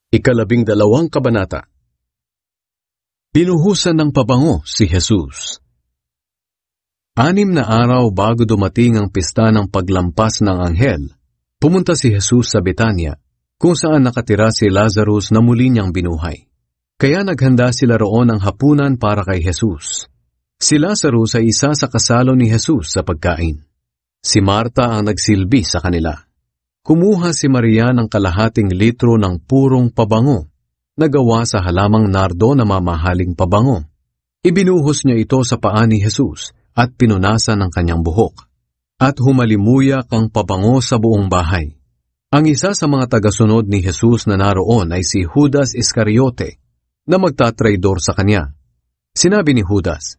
12 kabanata. Binuhusan ng pabango si Jesus. 6 na araw bago dumating ang pista ng paglampas ng anghel, pumunta si Jesus sa Betania, kung saan nakatira si Lazarus na muli niyang binuhay. Kaya naghanda sila roon ng hapunan para kay Jesus. Si Lazarus ay isa sa kasalo ni Jesus sa pagkain. Si Marta ang nagsilbi sa kanila. Kumuha si Maria ng kalahating litro ng purong pabango na gawa sa halamang nardo na mamahaling pabango. Ibinuhos niya ito sa paa ni Jesus at pinunasan ng kanyang buhok. At humalimuyak ang pabango sa buong bahay. Ang isa sa mga tagasunod ni Jesus na naroon ay si Judas Iscariote na magtatraidor sa kanya. Sinabi ni Judas,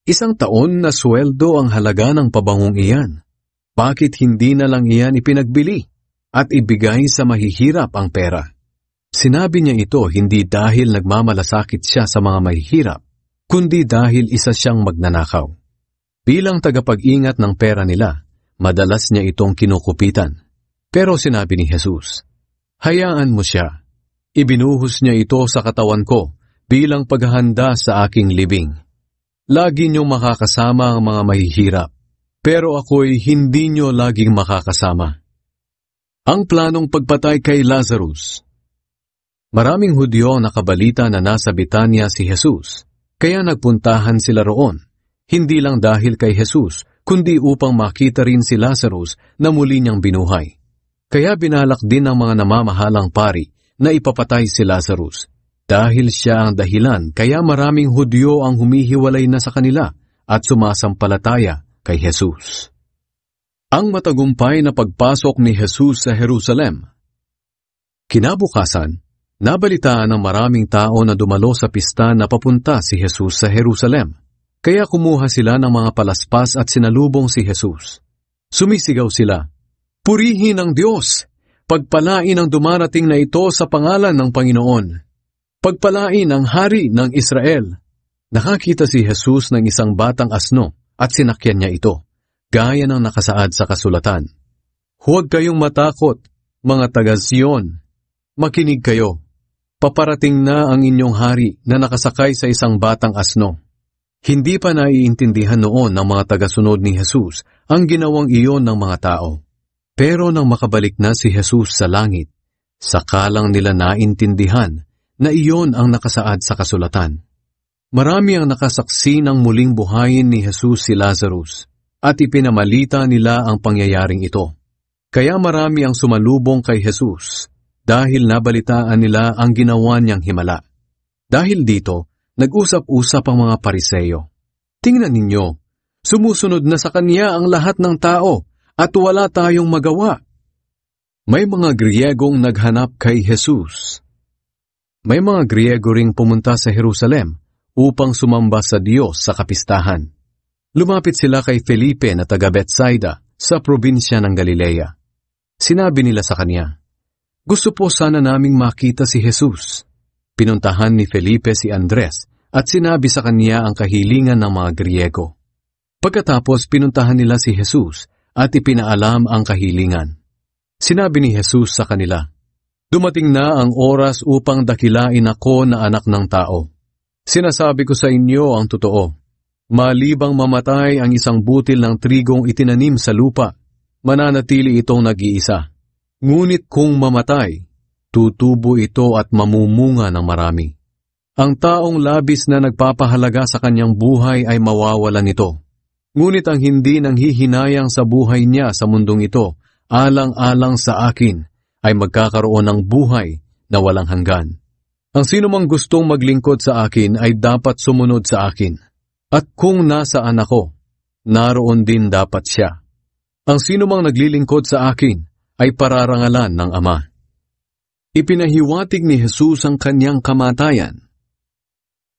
"1 taon na sweldo ang halaga ng pabangong iyan. Bakit hindi na lang iyan ipinagbili at ibigay sa mahihirap ang pera?" Sinabi niya ito hindi dahil nagmamalasakit siya sa mga mahihirap, kundi dahil isa siyang magnanakaw. Bilang tagapag-ingat ng pera nila, madalas niya itong kinukupitan. Pero sinabi ni Jesus, "Hayaan mo siya. Ibinuhos niya ito sa katawan ko bilang paghahanda sa aking libing. Lagi niyong makakasama ang mga mahihirap, pero ako'y hindi niyo laging makakasama." Ang planong pagpatay kay Lazarus. Maraming Hudyo ang nakabalita na nasa Betania si Jesus, kaya nagpuntahan sila roon, hindi lang dahil kay Jesus, kundi upang makita rin si Lazarus na muli niyang binuhay. Kaya binalak din ng mga namamahalang pari na ipapatay si Lazarus. Dahil siya ang dahilan, kaya maraming Hudyo ang humihiwalay na sa kanila at sumasampalataya kay Jesus. Ang matagumpay na pagpasok ni Jesus sa Jerusalem. Kinabukasan, nabalitaan ng maraming tao na dumalo sa pista na papunta si Jesus sa Jerusalem. Kaya kumuha sila ng mga palaspas at sinalubong si Jesus. Sumisigaw sila, "Purihin ang Diyos! Pagpalain ang dumarating na ito sa pangalan ng Panginoon! Pagpalain ang Hari ng Israel!" Nakakita si Jesus ng isang batang asno at sinakyan niya ito, gaya ng nakasaad sa kasulatan. "Huwag kayong matakot, mga taga-Sion. Makinig kayo. Paparating na ang inyong hari na nakasakay sa isang batang asno." Hindi pa naiintindihan noon ng mga tagasunod ni Jesus ang ginawang iyon ng mga tao. Pero nang makabalik na si Jesus sa langit, sakalang nila naintindihan na iyon ang nakasaad sa kasulatan. Marami ang nakasaksi ng muling buhayin ni Jesus si Lazarus at ipinamalita nila ang pangyayaring ito. Kaya marami ang sumalubong kay Jesus dahil nabalitaan nila ang ginawa niyang himala. Dahil dito, nag-usap-usap ang mga Pariseyo. "Tingnan ninyo, sumusunod na sa kanya ang lahat ng tao at wala tayong magawa." May mga Griyegong naghanap kay Jesus. May mga Griyego ring pumunta sa Jerusalem upang sumamba sa Diyos sa kapistahan. Lumapit sila kay Felipe na taga Betsaida sa probinsya ng Galilea. Sinabi nila sa kanya, "Gusto po sana naming makita si Jesus." Pinuntahan ni Felipe si Andres at sinabi sa kanya ang kahilingan ng mga Griyego. Pagkatapos pinuntahan nila si Jesus at ipinaalam ang kahilingan. Sinabi ni Jesus sa kanila, "Dumating na ang oras upang dakilain ako na anak ng tao. Sinasabi ko sa inyo ang totoo. Malibang mamatay ang isang butil ng trigong itinanim sa lupa, mananatili itong nag-iisa. Ngunit kung mamatay, tutubo ito at mamumunga ng marami. Ang taong labis na nagpapahalaga sa kanyang buhay ay mawawalan nito. Ngunit ang hindi nanghihinayang sa buhay niya sa mundong ito, alang-alang sa akin, ay magkakaroon ng buhay na walang hanggan. Ang sinumang gustong maglingkod sa akin ay dapat sumunod sa akin. At kung nasaan ako, naroon din dapat siya. Ang sinumang naglilingkod sa akin ay pararangalan ng Ama." Ipinahiwatig ni Jesus ang kanyang kamatayan.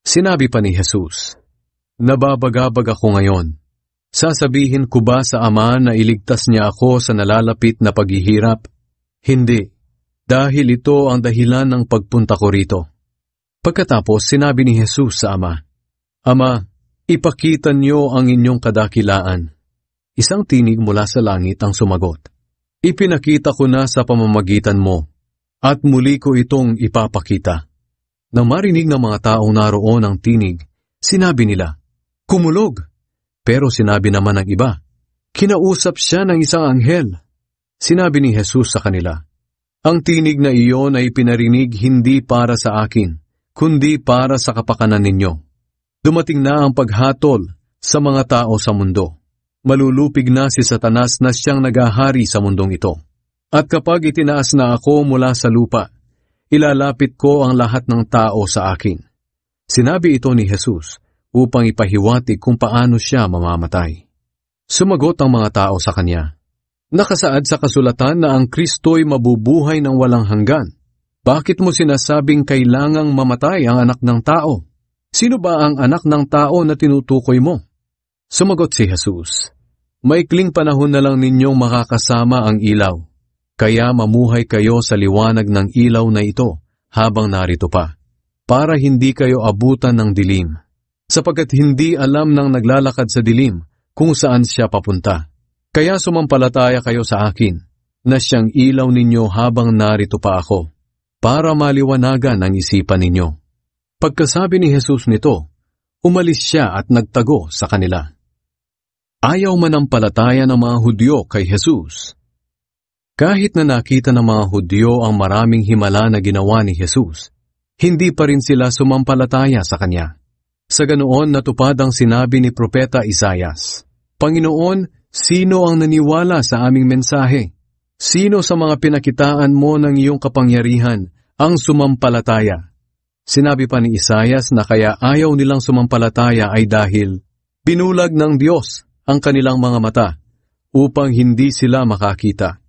Sinabi pa ni Jesus, "Nababagabag ako ngayon. Sasabihin ko ba sa Ama na iligtas niya ako sa nalalapit na paghihirap? Hindi, dahil ito ang dahilan ng pagpunta ko rito." Pagkatapos sinabi ni Jesus sa Ama, "Ama, ipakita niyo ang inyong kadakilaan." Isang tinig mula sa langit ang sumagot, "Ipinakita ko na sa pamamagitan mo. at muli ko itong ipapakita. Nang marinig ng mga taong naroon ang tinig, sinabi nila, "Kumulog!" Pero sinabi naman ng iba, "Kinausap siya ng isang anghel." Sinabi ni Jesus sa kanila, "Ang tinig na iyon ay pinarinig hindi para sa akin, kundi para sa kapakanan ninyo. Dumating na ang paghatol sa mga tao sa mundo. Malulupig na si Satanas na siyang nagahari sa mundong ito. At kapag itinaas na ako mula sa lupa, ilalapit ko ang lahat ng tao sa akin." Sinabi ito ni Jesus upang ipahiwatig kung paano siya mamamatay. Sumagot ang mga tao sa kanya, "Nakasaad sa kasulatan na ang Kristo'y mabubuhay ng walang hanggan. Bakit mo sinasabing kailangang mamatay ang anak ng tao? Sino ba ang anak ng tao na tinutukoy mo?" Sumagot si Jesus, "Maikling panahon na lang ninyong makakasama ang ilaw. Kaya mamuhay kayo sa liwanag ng ilaw na ito habang narito pa, para hindi kayo abutan ng dilim, sapagkat hindi alam ng naglalakad sa dilim kung saan siya papunta. Kaya sumampalataya kayo sa akin, na siyang ilaw ninyo habang narito pa ako, para maliwanagan ang isipan ninyo." Pagkasabi ni Jesus nito, umalis siya at nagtago sa kanila. Ayaw manampalataya ng mga Hudyo kay Jesus. Kahit na nakita ng mga Hudyo ang maraming himala na ginawa ni Jesus, hindi pa rin sila sumampalataya sa Kanya. Sa ganoon natupad ang sinabi ni Propeta Isaias, "Panginoon, sino ang naniwala sa aming mensahe? Sino sa mga pinakitaan mo ng iyong kapangyarihan ang sumampalataya?" Sinabi pa ni Isaias na kaya ayaw nilang sumampalataya ay dahil binulag ng Diyos ang kanilang mga mata upang hindi sila makakita,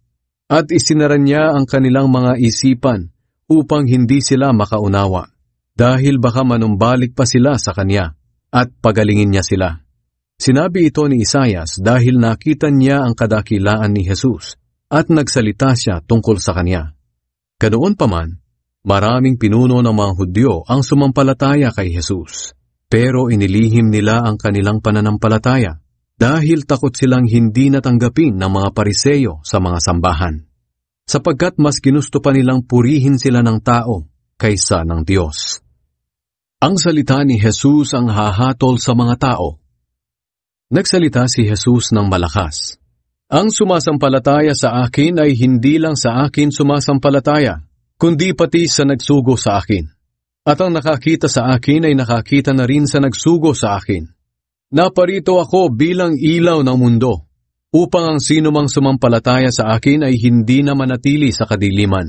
at isinara niya ang kanilang mga isipan upang hindi sila makaunawa, dahil baka manumbalik pa sila sa Kanya at pagalingin niya sila. Sinabi ito ni Isaias dahil nakita niya ang kadakilaan ni Jesus at nagsalita siya tungkol sa Kanya. Ganoon pa man, maraming pinuno ng mga Hudyo ang sumampalataya kay Jesus, pero inilihim nila ang kanilang pananampalataya dahil takot silang hindi natanggapin ng mga Pariseyo sa mga sambahan, sapagkat mas ginusto pa nilang purihin sila ng tao kaysa ng Diyos. Ang salita ni Jesus ang hahatol sa mga tao. Nagsalita si Jesus ng malakas, "Ang sumasampalataya sa akin ay hindi lang sa akin sumasampalataya, kundi pati sa nagsugo sa akin. At ang nakakita sa akin ay nakakita na rin sa nagsugo sa akin. Naparito ako bilang ilaw ng mundo, upang ang sinumang sumampalataya sa akin ay hindi na manatili sa kadiliman.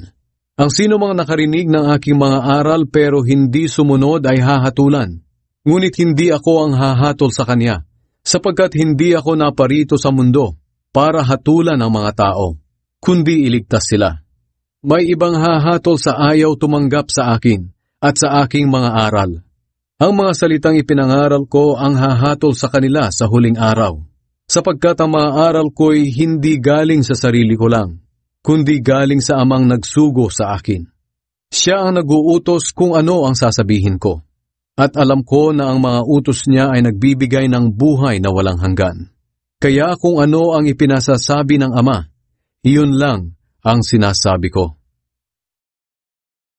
Ang sinumang nakarinig ng aking mga aral pero hindi sumunod ay hahatulan. Ngunit hindi ako ang hahatol sa kanya, sapagkat hindi ako naparito sa mundo para hatulan ang mga tao, kundi iligtas sila. May ibang hahatol sa ayaw tumanggap sa akin at sa aking mga aral. Ang mga salitang ipinangaral ko ang hahatol sa kanila sa huling araw, sapagkat ang mga aral ko'y hindi galing sa sarili ko lang, kundi galing sa amang nagsugo sa akin. Siya ang nag-uutos kung ano ang sasabihin ko, at alam ko na ang mga utos niya ay nagbibigay ng buhay na walang hanggan. Kaya kung ano ang ipinasasabi ng Ama, iyon lang ang sinasabi ko."